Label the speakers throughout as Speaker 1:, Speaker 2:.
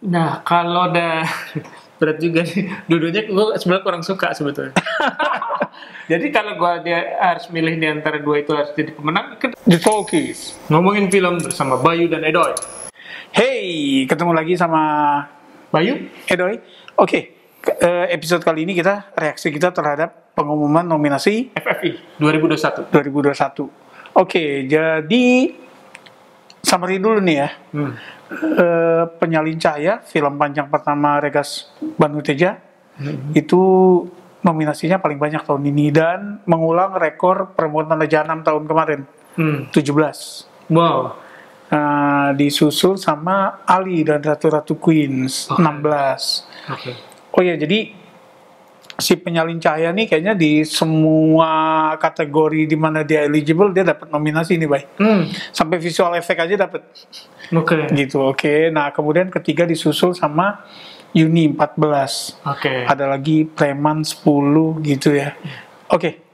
Speaker 1: Nah, kalau udah berat juga nih. Dulunya gue sebenarnya kurang suka sebetulnya. Jadi kalau dia harus milih di antara dua itu harus jadi pemenang, The Talkies. Ngomongin film bersama Bayu dan Edoy.
Speaker 2: Hey, ketemu lagi sama
Speaker 1: Bayu,
Speaker 2: Edoy. Oke, episode kali ini reaksi kita terhadap pengumuman nominasi
Speaker 1: FFI 2021.
Speaker 2: Oke, jadi summary dulu nih ya. Penyalin Cahaya, film panjang pertama Regas Banu Teja, itu nominasinya paling banyak tahun ini dan mengulang rekor Perempuan Tanda Jahanam tahun kemarin, 17.
Speaker 1: Wow.
Speaker 2: Disusul sama Ali dan Ratu-Ratu Queens, 16.
Speaker 1: Okay.
Speaker 2: Oh ya, jadi si Penyalin Cahaya nih kayaknya di semua kategori di mana dia eligible dia dapat nominasi nih, Bay. Sampai visual effect aja dapat.
Speaker 1: Oke.
Speaker 2: Gitu, oke. Nah, kemudian ketiga disusul sama Yuni 14.
Speaker 1: Oke.
Speaker 2: Ada lagi Preman 10 gitu ya. Oke.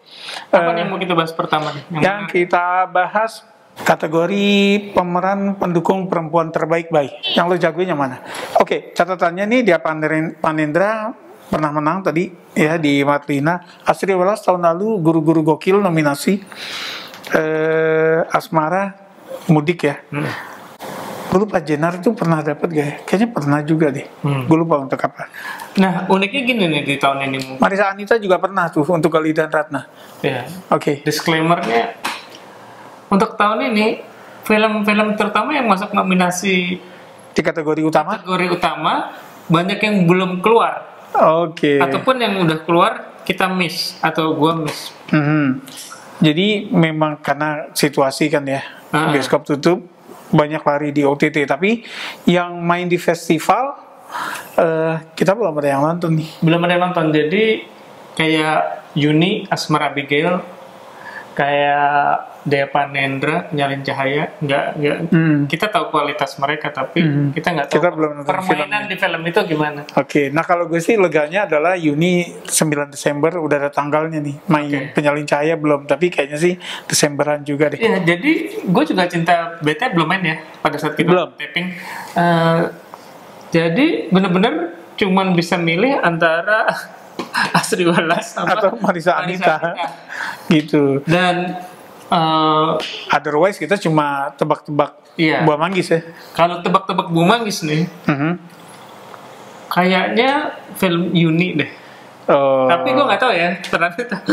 Speaker 1: Apa yang mau kita bahas pertama nih?
Speaker 2: Yang kita bahas kategori pemeran pendukung perempuan terbaik, Bay. Yang lo jagonya mana? Oke, catatannya nih dia Panendra pernah menang tadi ya di Marlina. Astri Welas tahun lalu Guru-Guru Gokil nominasi. Asmara Mudik ya. Gue lupa Jenar itu pernah dapat gak ya? Kayaknya pernah juga deh. Gue lupa untuk apa.
Speaker 1: Nah, uniknya gini nih di tahun ini.
Speaker 2: Marisa Anita juga pernah tuh untuk Gali dan Ratna.
Speaker 1: Ya.
Speaker 2: Oke.
Speaker 1: Disclaimer-nya untuk tahun ini film-film terutama yang masuk nominasi
Speaker 2: Di kategori utama
Speaker 1: banyak yang belum keluar.
Speaker 2: Oke.
Speaker 1: Ataupun yang udah keluar kita miss atau gua miss.
Speaker 2: Jadi memang karena situasi kan ya, bioskop tutup, banyak lari di OTT. Tapi yang main di festival kita belum ada yang nonton nih.
Speaker 1: Belum ada yang nonton. Jadi kayak Yuni, Asmara Abigail, kayak Dea Panendra, Penyalin Cahaya, nggak kita tahu kualitas mereka tapi kita nggak tahu
Speaker 2: Kita belum nonton
Speaker 1: permainan di film itu gimana.
Speaker 2: Oke, nah kalau gue sih leganya adalah Yuni 9 Desember udah ada tanggalnya nih main. Penyalin Cahaya belum, tapi kayaknya sih Desemberan juga deh.
Speaker 1: Iya, jadi gue juga Cinta BT belum main ya pada saat kita
Speaker 2: Belum.
Speaker 1: taping. Jadi bener-bener cuman bisa milih antara Astri Welas
Speaker 2: Atau Marisa Anita. Gitu.
Speaker 1: Dan
Speaker 2: Otherwise kita cuma tebak-tebak Buah Manggis ya.
Speaker 1: kalau tebak-tebak Bu Manggis nih, kayaknya film Yuni deh. Tapi gue nggak tahu ya, ternyata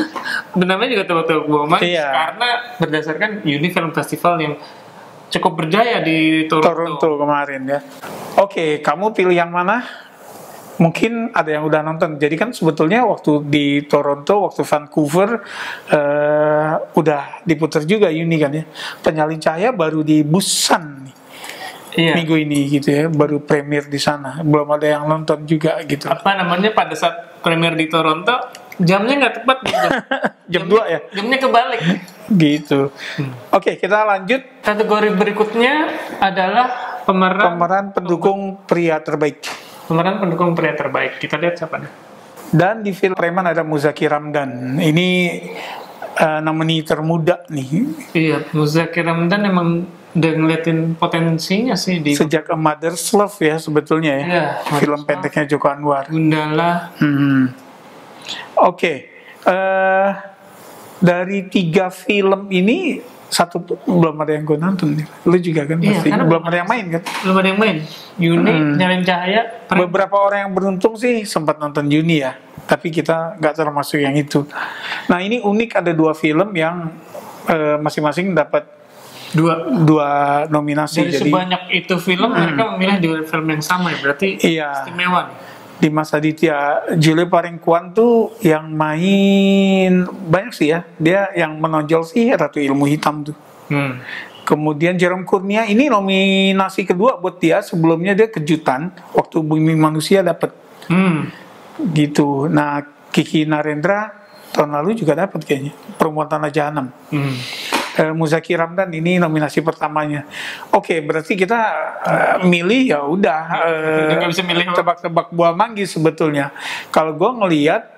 Speaker 1: benarnya juga tebak-tebak Bu Manggis karena berdasarkan Yuni film festival yang cukup berjaya di Toronto
Speaker 2: kemarin ya. Oke, kamu pilih yang mana? Mungkin ada yang udah nonton. Jadi kan sebetulnya waktu di Toronto, waktu Vancouver udah diputar juga Yuni kan ya. Penyalin Cahaya baru di Busan nih. Minggu ini gitu ya, baru premier di sana. Belum ada yang nonton juga gitu.
Speaker 1: Apa namanya pada saat premier di Toronto, jamnya nggak tepat gitu.
Speaker 2: Jam 2 ya?
Speaker 1: Jamnya kebalik.
Speaker 2: Gitu. Oke, kita lanjut.
Speaker 1: Kategori berikutnya adalah
Speaker 2: pemeran pendukung pria terbaik.
Speaker 1: Pemeran pendukung pria terbaik. Kita lihat siapa nih.
Speaker 2: Dan di film Preman ada Muzaki Ramdan. Ini nominee termuda nih.
Speaker 1: Iya, Muzaki Ramdan emang udah ngeliatin potensinya sih di
Speaker 2: sejak A Mother's Love ya sebetulnya ya.
Speaker 1: Iya,
Speaker 2: film pendeknya Joko Anwar.
Speaker 1: Gundala.
Speaker 2: Oke. Dari 3 film ini satu tuh belum ada yang gue nonton nih. Lu juga kan pasti belum ada yang main kan?
Speaker 1: Belum ada yang main. Yuni, Penyalin Cahaya.
Speaker 2: Beberapa orang yang beruntung sih sempat nonton Yuni ya. Tapi kita nggak termasuk yang itu. Nah ini unik, ada 2 film yang masing-masing dapat dua nominasi.
Speaker 1: Dari sebanyak itu film mereka memilih 2 film yang sama ya. Berarti istimewa nih.
Speaker 2: Dimas Aditya, Julie Parengkuan tuh yang main banyak sih ya. Dia yang menonjol sih Ratu Ilmu Hitam tuh. Kemudian Jerome Kurnia ini nominasi kedua buat dia. Sebelumnya dia Kejutan waktu Bumi Manusia dapat. Gitu. Nah Kiki Narendra tahun lalu juga dapat kayaknya Perempuan Tanah Jahanam. Muzaki Ramdan ini nominasi pertamanya. Oke, berarti kita milih ya udah tebak-tebak Buah Manggis sebetulnya. Kalau gue ngelihat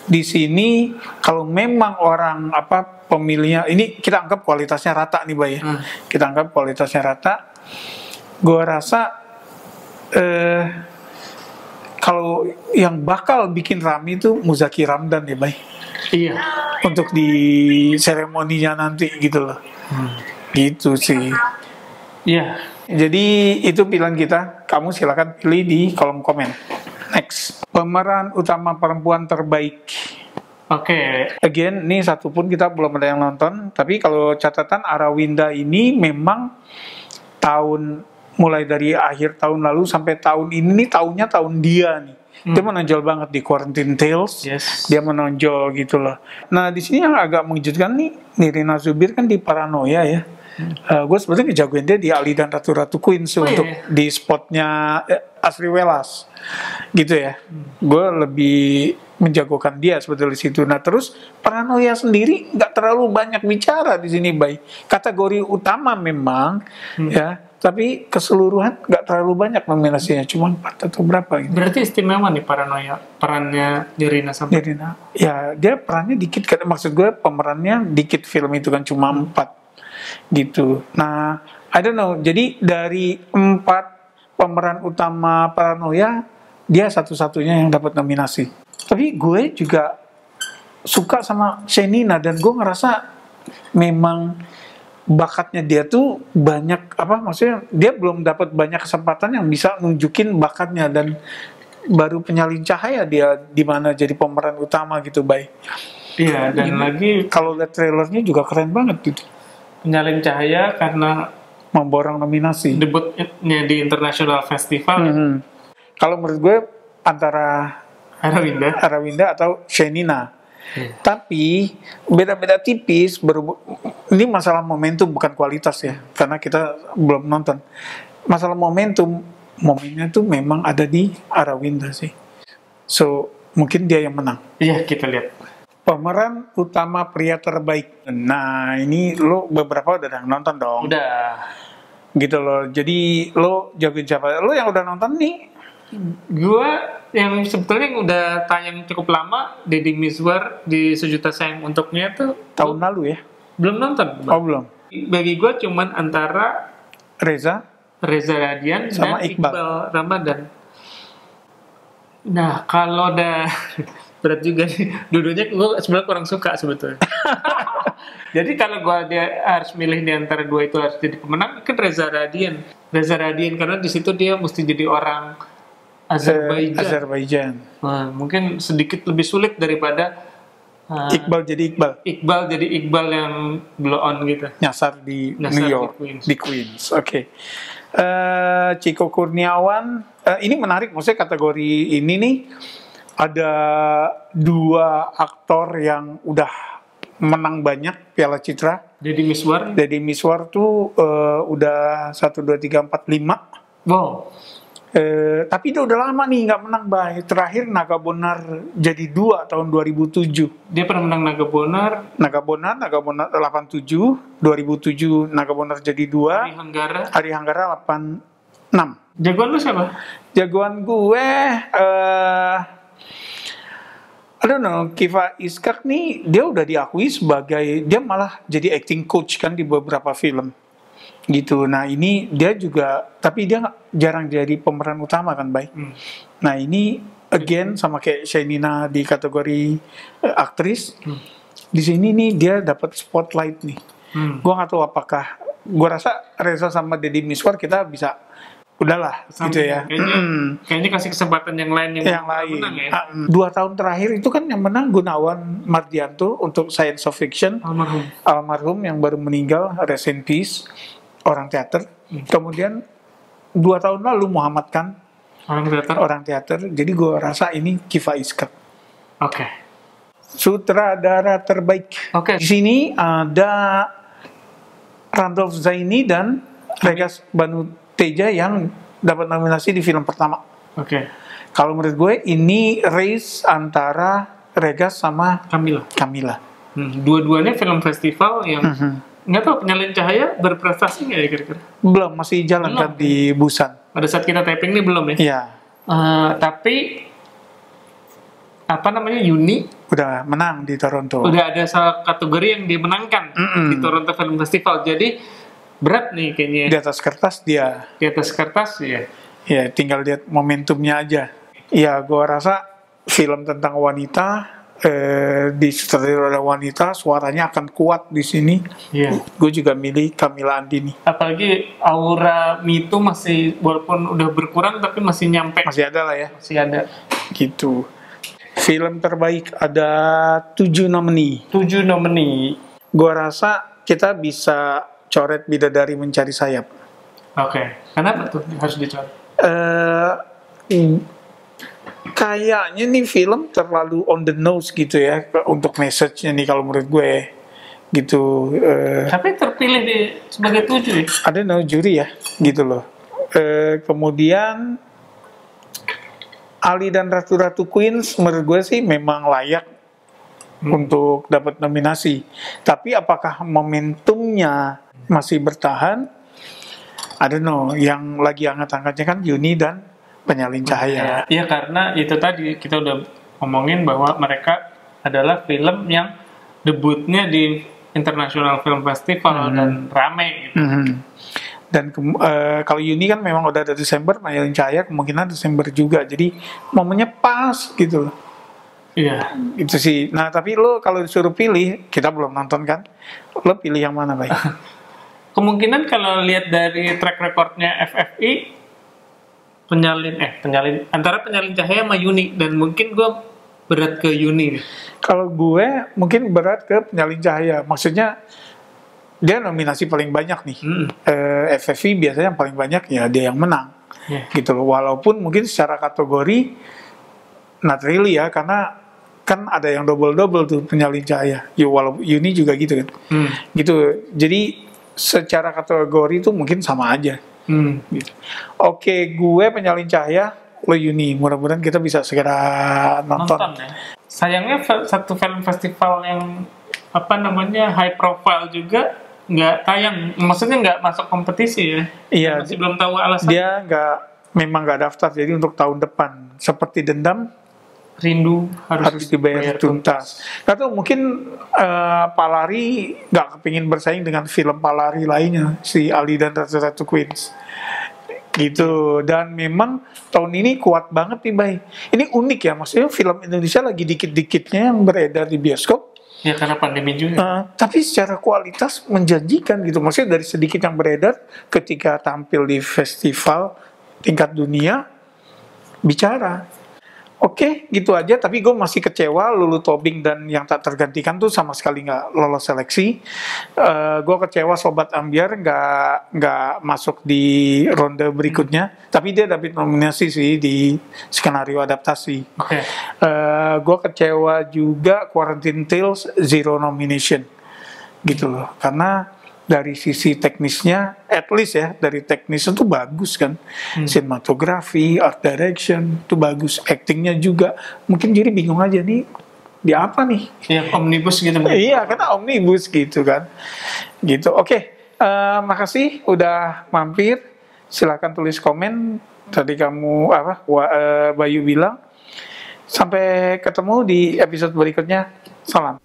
Speaker 2: di sini kalau memang orang pemilihnya ini kita anggap kualitasnya rata nih, Bay. Kita anggap kualitasnya rata. Gue rasa Kalau yang bakal bikin rame itu Muzaki Ramdan ya, Bay.
Speaker 1: Iya.
Speaker 2: Untuk di seremoninya nanti gitu loh. Gitu sih.
Speaker 1: Iya.
Speaker 2: Jadi itu pilihan kita. Kamu silakan pilih di kolom komen. Next. Pemeran utama perempuan terbaik.
Speaker 1: Oke.
Speaker 2: Again, ini satu pun kita belum ada yang nonton. Tapi kalau catatan Arawinda ini memang mulai dari akhir tahun lalu sampai tahun ini, tahunnya tahun dia nih. Dia menonjol banget di Quarantine Tales.
Speaker 1: Yes.
Speaker 2: Dia menonjol gitu loh. Nah di sini yang agak mengejutkan nih, Nirina Zubir kan di Paranoia ya. Gue sebenarnya ngejagoin dia di Ali dan Ratu-Ratu Queens untuk di spotnya Asri Welas gitu ya. Gue lebih menjagokan dia sebetulnya di situ. Nah terus Paranoia sendiri nggak terlalu banyak bicara di sini, Bay. Kategori utama memang ya, tapi keseluruhan nggak terlalu banyak nominasinya, cuma 4 atau berapa gitu.
Speaker 1: Berarti istimewa nih Paranoia, perannya Nirina sama.
Speaker 2: Nirina, ya dia perannya dikit kan, maksud gue pemerannya dikit film itu kan cuma 4 gitu. Nah, I don't know. Jadi dari 4 pemeran utama Paranoia, dia satu-satunya yang dapat nominasi. Tapi gue juga suka sama Shenina dan gue ngerasa memang bakatnya dia tuh banyak maksudnya dia belum dapat banyak kesempatan yang bisa nunjukin bakatnya, dan baru Penyalin Cahaya dia di mana jadi pemeran utama gitu, Bay.
Speaker 1: Iya, dan lagi
Speaker 2: kalau lihat trailernya juga keren banget gitu.
Speaker 1: Penyalin Cahaya karena
Speaker 2: memborong nominasi.
Speaker 1: Debutnya di International Festival.
Speaker 2: Kalau menurut gue antara Arawinda atau Shenina. Tapi beda-beda tipis. Ini masalah momentum bukan kualitas ya, karena kita belum nonton. Masalah momennya tuh memang ada di Arawinda sih. So mungkin dia yang menang.
Speaker 1: Iya, kita lihat.
Speaker 2: Pemeran utama pria terbaik. Nah ini lo beberapa udah nonton dong.
Speaker 1: Udah.
Speaker 2: Gitu loh. Jadi lo jagoin siapa? Lo yang udah nonton nih?
Speaker 1: Gua yang sebetulnya yang udah tayang cukup lama, Deddy Mizwar di Sejuta Sayang Untuknya tuh
Speaker 2: tahun lalu ya?
Speaker 1: Belum nonton, Bang.
Speaker 2: Oh belum.
Speaker 1: Bagi gua cuman antara Reza Radian
Speaker 2: sama
Speaker 1: dan Iqbal Ramadan. Nah kalau udah berat juga nih, dua-duanya gue sebenarnya kurang suka sebetulnya. Jadi kalau dia harus milih di antara dua itu harus jadi pemenang, kan Reza Radian karena di situ dia mesti jadi orang Azerbaijan. Nah, mungkin sedikit lebih sulit daripada
Speaker 2: Iqbal jadi Iqbal
Speaker 1: yang blow on gitu.
Speaker 2: Nyasar di New York di Queens. Oke. Chico Kurniawan, ini menarik, maksudnya kategori ini nih ada 2 aktor yang udah menang banyak Piala Citra.
Speaker 1: Deddy
Speaker 2: Mizwar tuh udah 1, 2, 3, 4, 5.
Speaker 1: Wow.
Speaker 2: Tapi dia udah lama nih nggak menang, Bay. Terakhir Naga Bonar jadi 2 tahun 2007.
Speaker 1: Dia pernah menang Naga Bonar
Speaker 2: 87, 2007 Naga Bonar jadi 2. Hari Hanggara 86.
Speaker 1: Jagoan lu siapa?
Speaker 2: Jagoan gue I don't know, Kiva Iskak nih, dia udah diakui sebagai, dia malah jadi acting coach kan di beberapa film gitu. Nah ini dia juga, tapi dia jarang jadi pemeran utama kan, Bay. Nah ini again sama kayak Shenina di kategori aktris, di sini nih dia dapat spotlight nih. Gue nggak tahu apakah, gue rasa Reza sama Deddy Mizwar kita bisa udahlah gitu ya.
Speaker 1: Kayaknya kasih kesempatan yang lain yang lain. Menang, ya?
Speaker 2: 2 tahun terakhir itu kan yang menang Gunawan Mardianto untuk Science of Fiction. Almarhum yang baru meninggal, rest in peace, orang teater. Kemudian 2 tahun lalu Muhammad Khan, orang teater. Jadi gue rasa ini Kiva Iskak.
Speaker 1: Oke.
Speaker 2: Sutradara terbaik. Di sini ada Randolph Zaini dan Regas Banu Teja yang dapat nominasi di film pertama. Kalau menurut gue ini race antara Regas sama Camilla.
Speaker 1: Dua-duanya film festival yang nggak tahu Penyalin Cahaya berprestasi nggak ya kira-kira?
Speaker 2: Belum, masih jalan kan di Busan.
Speaker 1: Pada saat kita taping ini belum ya?
Speaker 2: Iya.
Speaker 1: Tapi Yuni
Speaker 2: udah menang di Toronto.
Speaker 1: Udah ada salah kategori yang dimenangkan di Toronto Film Festival. Jadi berat nih kayaknya.
Speaker 2: Di atas kertas dia.
Speaker 1: Di atas kertas ya.
Speaker 2: Ya, tinggal lihat momentumnya aja. Ya, gua rasa film tentang wanita disutradari oleh wanita, suaranya akan kuat di sini.
Speaker 1: Iya.
Speaker 2: Gue juga milih Camilla Andini.
Speaker 1: Apalagi aura Me Too masih, walaupun udah berkurang tapi masih nyampe.
Speaker 2: Masih ada lah ya.
Speaker 1: Masih ada.
Speaker 2: Gitu. Film terbaik ada 7 nomini.
Speaker 1: 7 nomini.
Speaker 2: Gue rasa kita bisa coret Bidadari Mencari Sayap.
Speaker 1: Oke. Kenapa tuh harus dicoret?
Speaker 2: Kayaknya nih film terlalu on the nose gitu ya untuk message-nya nih kalau menurut gue gitu.
Speaker 1: Tapi terpilih sebagai 7 ya?
Speaker 2: Ada no juri ya gitu loh. Kemudian Ali dan Ratu-Ratu Queens menurut gue sih memang layak untuk dapat nominasi. Tapi apakah momentumnya masih bertahan? I don't know. Yang lagi hangat-hangatnya kan Yuni dan Penyalin Cahaya.
Speaker 1: Iya, karena itu tadi kita udah ngomongin bahwa mereka adalah film yang debutnya di International Film Festival dan rame gitu.
Speaker 2: Dan kalau Yuni kan memang udah ada Desember, Penyalin Cahaya kemungkinan Desember juga. Jadi momennya pas gitu loh.
Speaker 1: Iya.
Speaker 2: Itu sih. Nah, tapi lo kalau disuruh pilih, kita belum nonton kan? Lo pilih yang mana, Bay?
Speaker 1: Kemungkinan kalau lihat dari track recordnya FFI, penyalin antara Penyalin Cahaya sama Yuni, dan mungkin gue berat ke Yuni.
Speaker 2: Kalau gue mungkin berat ke Penyalin Cahaya. Maksudnya dia nominasi paling banyak nih. FFI biasanya yang paling banyak ya dia yang menang. Gitu loh. Walaupun mungkin secara kategori not really ya, karena kan ada yang double-double tuh Penyalin Cahaya. Ya, walaupun Yuni juga gitu kan. Gitu. Jadi secara kategori itu mungkin sama aja. Gitu. Oke, gue Penyalin Cahaya, lo Yuni. Mudah-mudahan kita bisa segera nonton
Speaker 1: ya. Sayangnya satu film festival yang high profile juga nggak tayang. Maksudnya nggak masuk kompetisi ya.
Speaker 2: Iya.
Speaker 1: Masih belum tahu alasan.
Speaker 2: Dia memang nggak daftar. Jadi untuk tahun depan seperti Dendam,
Speaker 1: Rindu harus
Speaker 2: dibayar tuntas. Atau mungkin Palari nggak kepingin bersaing dengan film Palari lainnya, si Ali dan Ratu-Ratu Queens. Gitu. Dan memang tahun ini kuat banget nih, Bay. Ini unik ya, maksudnya film Indonesia lagi dikit-dikitnya yang beredar di bioskop.
Speaker 1: Ya karena pandemi juga.
Speaker 2: Tapi secara kualitas menjanjikan gitu. Maksudnya dari sedikit yang beredar, ketika tampil di festival tingkat dunia, bicara. Oke, gitu aja. Tapi gue masih kecewa Lulu Tobing dan Yang Tak Tergantikan tuh sama sekali nggak lolos seleksi. Gue kecewa Sobat Ambyar nggak masuk di ronde berikutnya. Tapi dia dapat nominasi sih di skenario adaptasi. Gue kecewa juga Quarantine Tales zero nomination, gitu loh. Karena dari sisi teknisnya, at least ya, dari teknisnya tuh bagus kan. Sinematografi, art direction, tuh bagus. Actingnya juga. Mungkin jadi bingung aja nih, di apa nih?
Speaker 1: Ya, omnibus gitu.
Speaker 2: Iya, karena omnibus gitu kan. Gitu, oke. Makasih udah mampir. Silakan tulis komen. Tadi kamu, Bayu bilang. Sampai ketemu di episode berikutnya. Salam.